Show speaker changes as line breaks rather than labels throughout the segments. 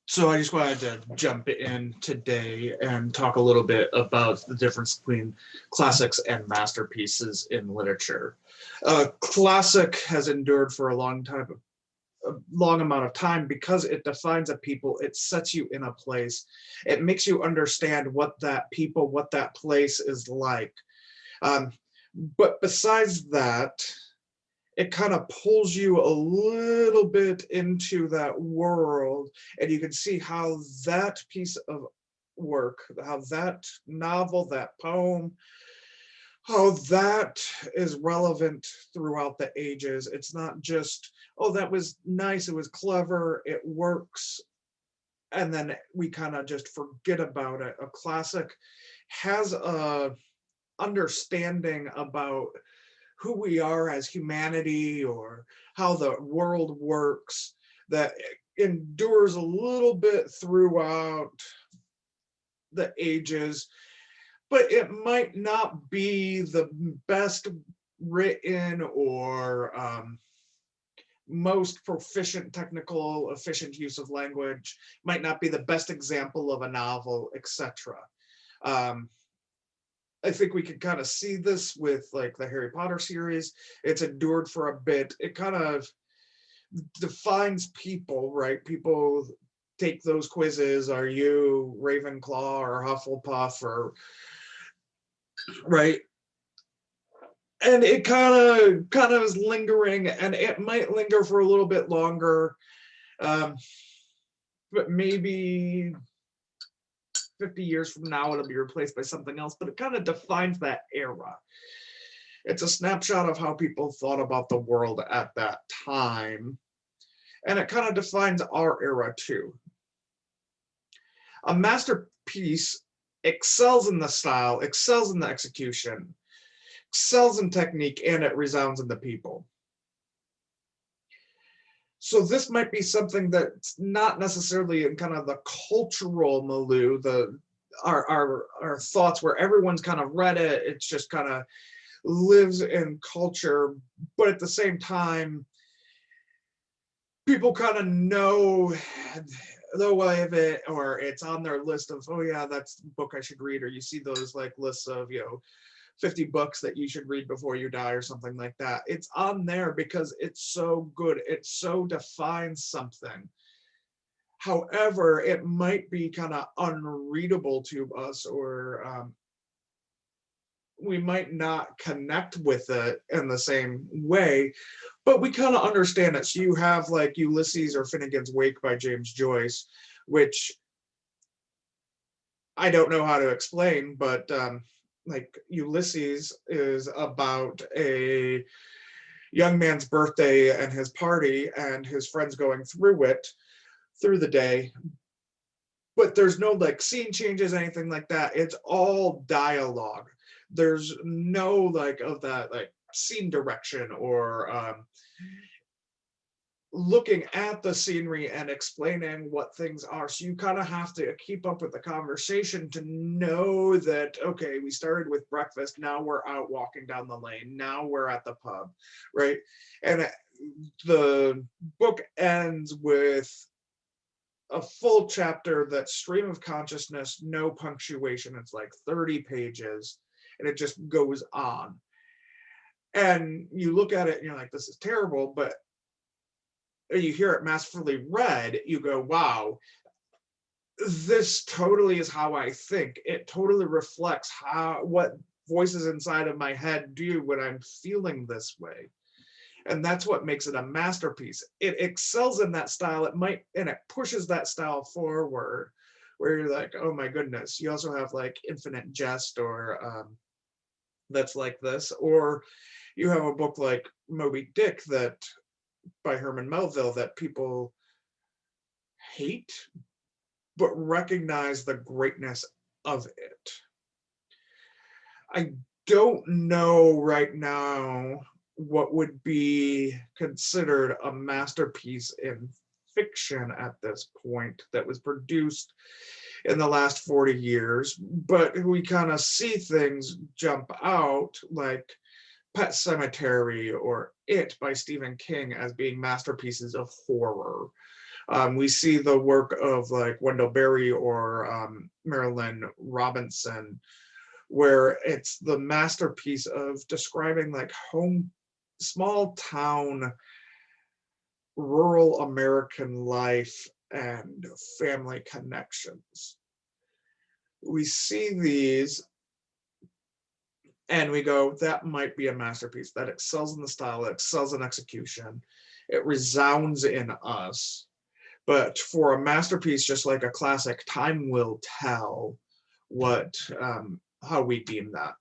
So I just wanted to jump in today and talk a little bit about the difference between classics and masterpieces in literature. Classic has endured for a long amount of time because it defines a people, it sets you in a place, it makes you understand what that people, what that place is like. Um, but besides that, it kind of pulls you a little bit into that world, and you can see how that piece of work, how that novel, that poem, how that is relevant throughout the ages. It's not just, oh, that was nice, it was clever, it works, and then we kind of just forget about it. A classic has a understanding about who we are as humanity or how the world works that endures a little bit throughout the ages, but it might not be the best written or most proficient technical efficient use of language, might not be the best example of a novel, etc. um, I think we could kind of see this with like the Harry Potter series. It's endured for a bit. It kind of defines people, right? People take those quizzes. Are you Ravenclaw or Hufflepuff or right? And it kind of is lingering, and it might linger for a little bit longer. Um, but maybe 50 years from now it'll be replaced by something else. But it kind of defines that era. It's a snapshot of how people thought about the world at that time. And it kind of defines our era too. A masterpiece excels in the style, excels in the execution, excels in technique, and it resounds in the people. So this might be something that's not necessarily in kind of the cultural milieu, the our thoughts where everyone's kind of read it. It's just kind of lives in culture, but at the same time, people kind of know the way of it, or it's on their list of, oh yeah, that's the book I should read, or you see those like lists of 50 books that you should read before you die or something like that. It's on there because it's so good, it so defines something. However, it might be kind of unreadable to us, or we might not connect with it in the same way, but we kind of understand it. So you have like Ulysses or Finnegan's Wake by James Joyce, which I don't know how to explain, but like Ulysses is about a young man's birthday and his party and his friends going through it through the day, but there's no like scene changes, anything like that. It's all dialogue. There's no like of that like scene direction or looking at the scenery and explaining what things are. So you kind of have to keep up with the conversation to know that, okay, we started with breakfast, now we're out walking down the lane, now we're at the pub, right? And the book ends with a full chapter that's stream of consciousness, no punctuation. It's like 30 pages and it just goes on. And you look at it and you're like, this is terrible, but you hear it masterfully read, you go, wow, this totally is how I think. It totally reflects what voices inside of my head do when I'm feeling this way. And that's what makes it a masterpiece. It excels in that style. And it pushes that style forward, where you're like, oh my goodness. You also have like Infinite Jest, or that's like this, or you have a book like Moby Dick that by Herman Melville that people hate, but recognize the greatness of it. I don't know right now what would be considered a masterpiece in fiction at this point that was produced in the last 40 years, but we kind of see things jump out like Pet Cemetery or It by Stephen King as being masterpieces of horror. We see the work of like Wendell Berry or Marilyn Robinson, where it's the masterpiece of describing like small town, rural American life and family connections. We see these and we go, that might be a masterpiece. That excels in the style, it excels in execution, it resounds in us. But for a masterpiece, just like a classic, time will tell how we deem that.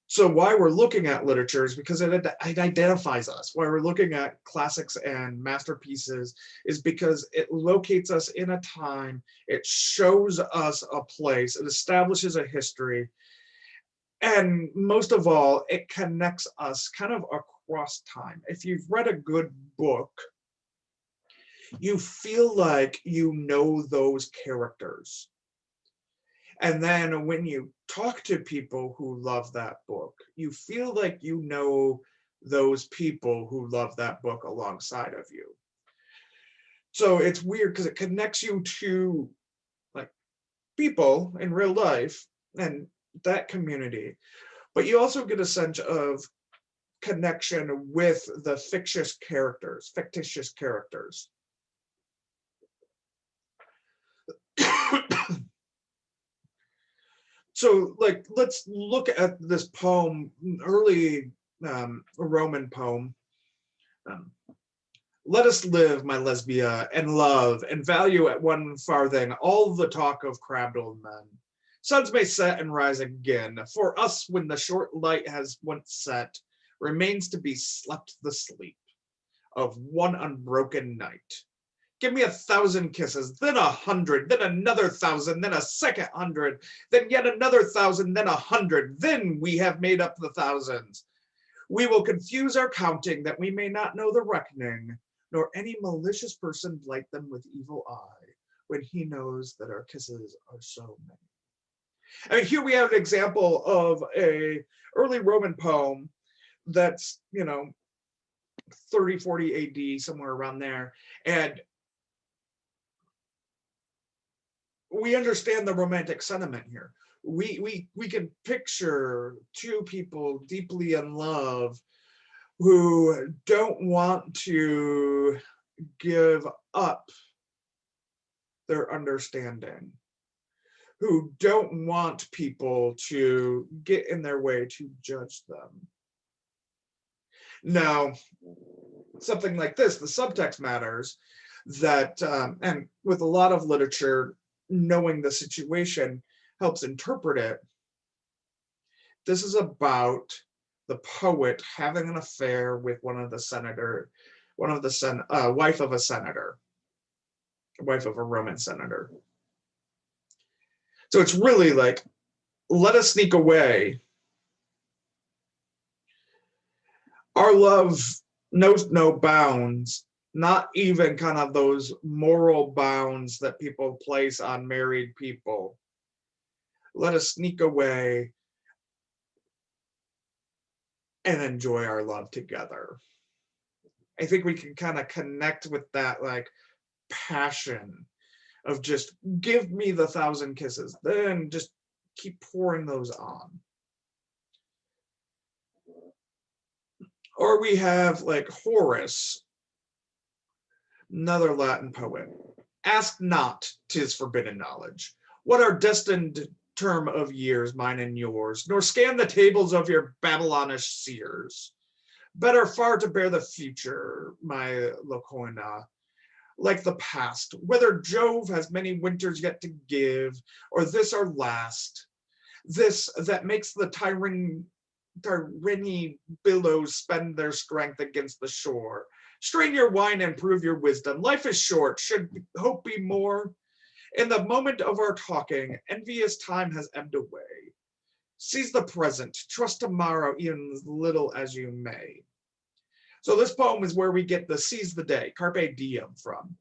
So why we're looking at literature is because it identifies us. Why we're looking at classics and masterpieces is because it locates us in a time, it shows us a place, it establishes a history, and most of all, it connects us kind of across time. If you've read a good book, you feel like you know those characters. And then when you talk to people who love that book, you feel like you know those people who love that book alongside of you. So it's weird because it connects you to like people in real life and that community. But you also get a sense of connection with the fictitious characters. So like, let's look at this poem, early Roman poem. Let us live, my Lesbia, and love, and value at 1 farthing all the talk of crabbed old men. Suns may set and rise again. For us, when the short light has once set, remains to be slept the sleep of one unbroken night. Give me 1,000 kisses, then 100, then another 1,000, then a second 100, then yet another 1,000, then 100. Then we have made up the thousands. We will confuse our counting that we may not know the reckoning, nor any malicious person blight them with evil eye when he knows that our kisses are so many. I mean, here we have an example of a early Roman poem that's, 30, 40 AD, somewhere around there. And we understand the romantic sentiment here. We can picture two people deeply in love who don't want to give up their understanding, who don't want people to get in their way to judge them. Now, something like this, the subtext matters, that, and with a lot of literature, knowing the situation helps interpret it. This is about the poet having an affair with wife of a senator, wife of a Roman senator. So it's really like, let us sneak away. Our love knows no bounds, not even kind of those moral bounds that people place on married people. Let us sneak away and enjoy our love together. I think we can kind of connect with that like passion of just give me the 1,000 kisses, then just keep pouring those on. Or we have like Horace, another Latin poet. Ask not, 'tis forbidden knowledge, what are destined term of years, mine and yours, nor scan the tables of your Babylonish seers. Better far to bear the future, my Locoina, like the past, whether Jove has many winters yet to give, or this our last, this that makes the Tyrrhene billows spend their strength against the shore. Strain your wine and prove your wisdom. Life is short, should hope be more? In the moment of our talking, envious time has ebbed away. Seize the present, trust tomorrow even as little as you may. So this poem is where we get the seize the day, carpe diem, from.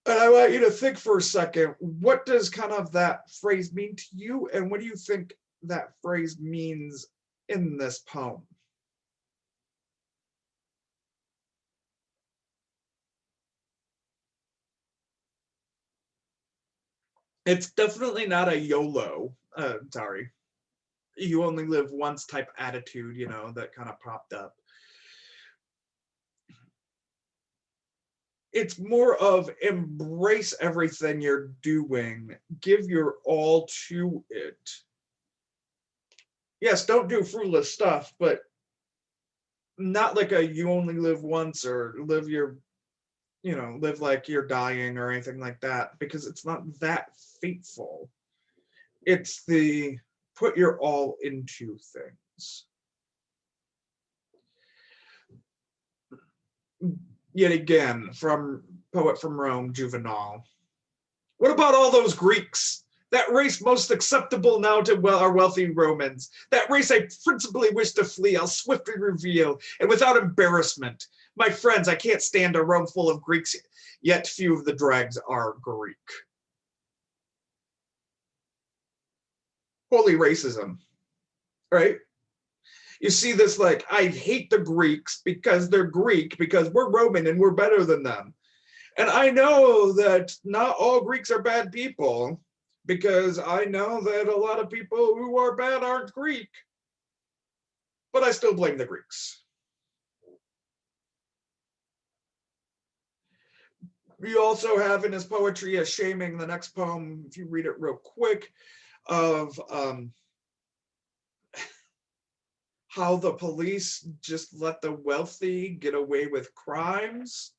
And I want you to think for a second, what does kind of that phrase mean to you? And what do you think that phrase means in this poem? It's definitely not a YOLO, sorry, you only live once type attitude, you know, that kind of popped up. It's more of embrace everything you're doing, give your all to it. Yes, don't do fruitless stuff, but not like a you only live once or live your, you know, live like you're dying or anything like that, because it's not that fateful. It's the put your all into things. Yet again, from poet from Rome, Juvenal. What about all those Greeks? That race most acceptable now to our wealthy Romans. That race I principally wish to flee, I'll swiftly reveal, and without embarrassment. My friends, I can't stand a Rome full of Greeks, yet few of the dregs are Greek. Holy racism, right? You see this like, I hate the Greeks because they're Greek, because we're Roman and we're better than them. And I know that not all Greeks are bad people, because I know that a lot of people who are bad aren't Greek. But I still blame the Greeks. We also have in his poetry a shaming, the next poem, if you read it real quick, of how the police just let the wealthy get away with crimes.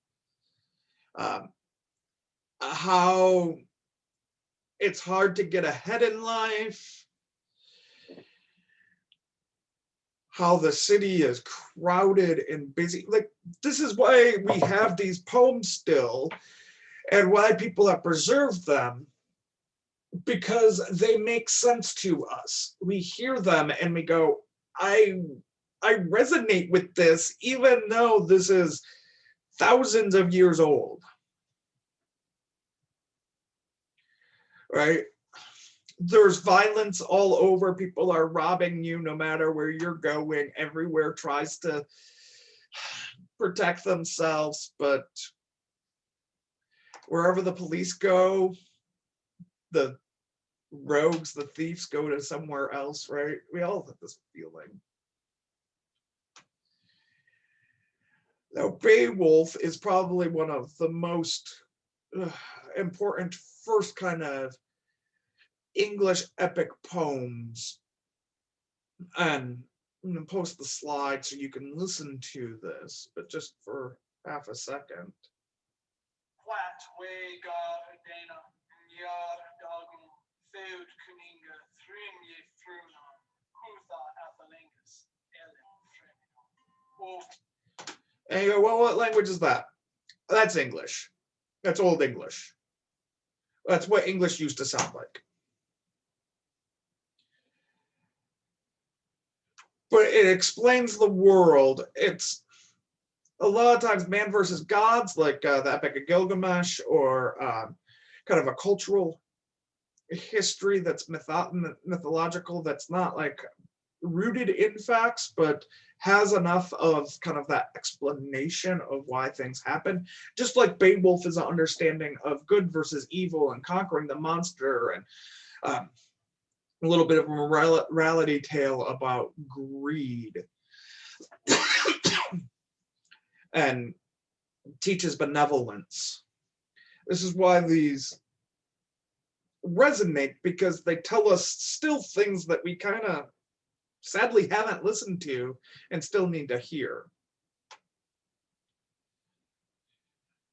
How it's hard to get ahead in life. How the city is crowded and busy. Like, this is why we have these poems still, and why people have preserved them, because they make sense to us. We hear them and we go, I resonate with this, even though this is thousands of years old. Right? There's violence all over. People are robbing you no matter where you're going. Everywhere tries to protect themselves, but wherever the police go, the rogues, the thieves go to somewhere else, right? We all have this feeling. Now, Beowulf is probably one of the most important first kind of English epic poems. And I'm going to post the slide so you can listen to this, but just for half a second. And you go, well, what language is that? That's English. That's Old English. That's what English used to sound like. But it explains the world. It's a lot of times man versus gods, like the Epic of Gilgamesh, or kind of a cultural history that's mythological, that's not like rooted in facts, but has enough of kind of that explanation of why things happen. Just like Beowulf is an understanding of good versus evil and conquering the monster, and a little bit of a morality tale about greed. And teaches benevolence. This is why these resonate, because they tell us still things that we kind of sadly haven't listened to and still need to hear.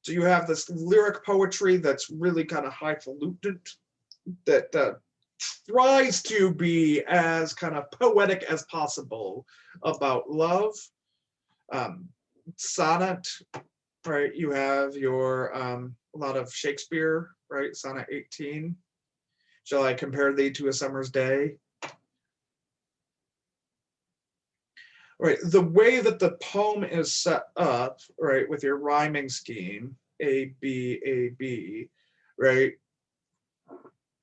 So you have this lyric poetry that's really kind of highfalutin, that tries to be as kind of poetic as possible about love. Sonnet, right? You have your a lot of Shakespeare, right? Sonnet 18. Shall I compare thee to a summer's day? Right, the way that the poem is set up, right, with your rhyming scheme, A, B, right,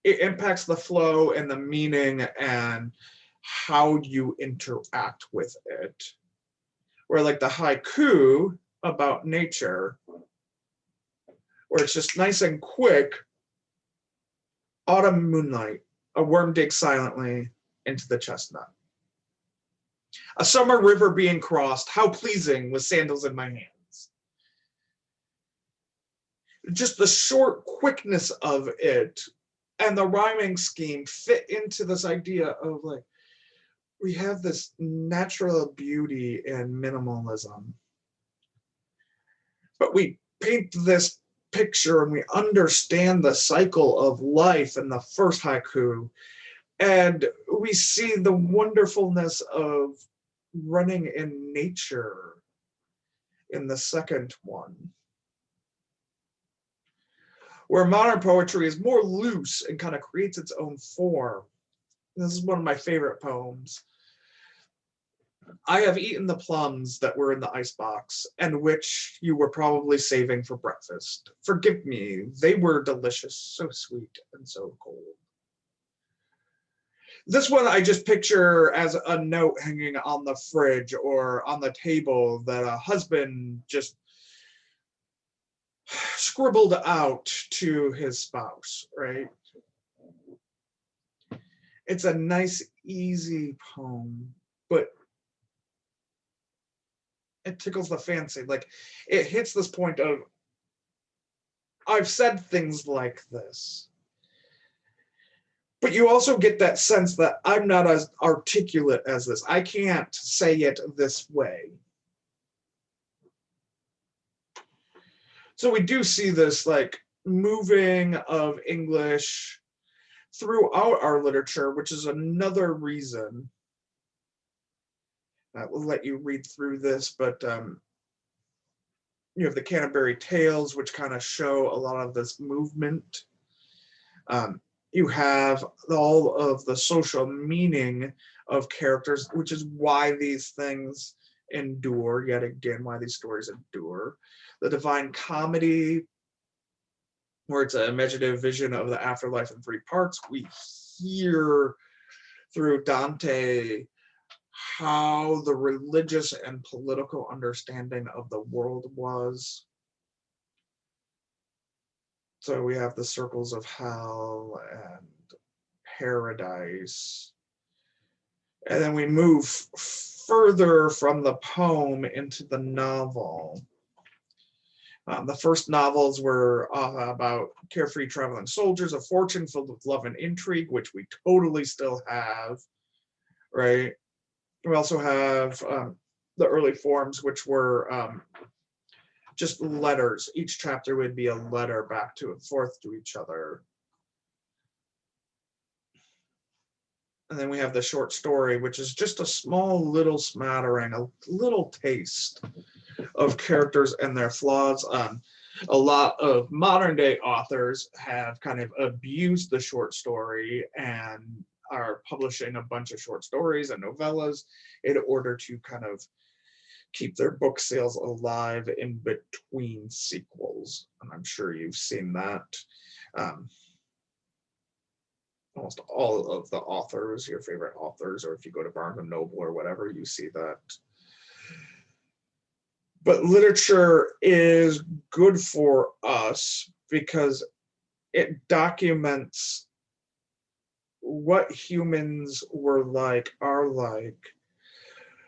it impacts the flow and the meaning and how you interact with it. Where like the haiku about nature, where it's just nice and quick, Autumn moonlight, a worm digs silently into the chestnut. A summer river being crossed, how pleasing with sandals in my hands. Just the short quickness of it and the rhyming scheme fit into this idea of like, we have this natural beauty in minimalism, but we paint this picture and we understand the cycle of life in the first haiku, and we see the wonderfulness of running in nature in the second one, where modern poetry is more loose and kind of creates its own form. This is one of my favorite poems. I have eaten the plums that were in the icebox and which you were probably saving for breakfast. Forgive me, they were delicious, so sweet and so cold. This one I just picture as a note hanging on the fridge or on the table that a husband just scribbled out to his spouse, right? It's a nice, easy poem, but it tickles the fancy. Like, it hits this point of, I've said things like this. But you also get that sense that I'm not as articulate as this. I can't say it this way. So we do see this like moving of English throughout our literature, which is another reason. I will let you read through this, but you have the Canterbury Tales, which kind of show a lot of this movement. You have all of the social meaning of characters, which is why these things endure, yet again, why these stories endure. The Divine Comedy, where it's an imaginative vision of the afterlife in three parts. We hear through Dante how the religious and political understanding of the world was. So we have the circles of hell and paradise. And then we move further from the poem into the novel. The first novels were about carefree traveling soldiers, a fortune filled with love and intrigue, which we totally still have, right? We also have the early forms, which were just letters. Each chapter would be a letter back and forth to each other. And then we have the short story, which is just a small little smattering, a little taste of characters and their flaws. A lot of modern day authors have kind of abused the short story and are publishing a bunch of short stories and novellas in order to kind of keep their book sales alive in between sequels. And I'm sure you've seen that. Almost all of the authors, your favorite authors, or if you go to Barnes and Noble or whatever, you see that. But literature is good for us because it documents what humans were like, are like,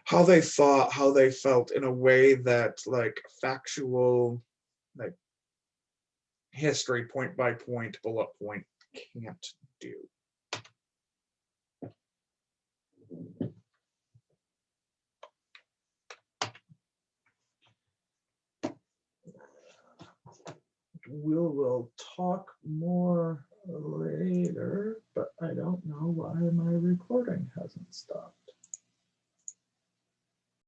how they thought, how they felt in a way that like factual, like history, point by point, bullet point can't do. We'll talk more later, but I don't know why my recording hasn't stopped.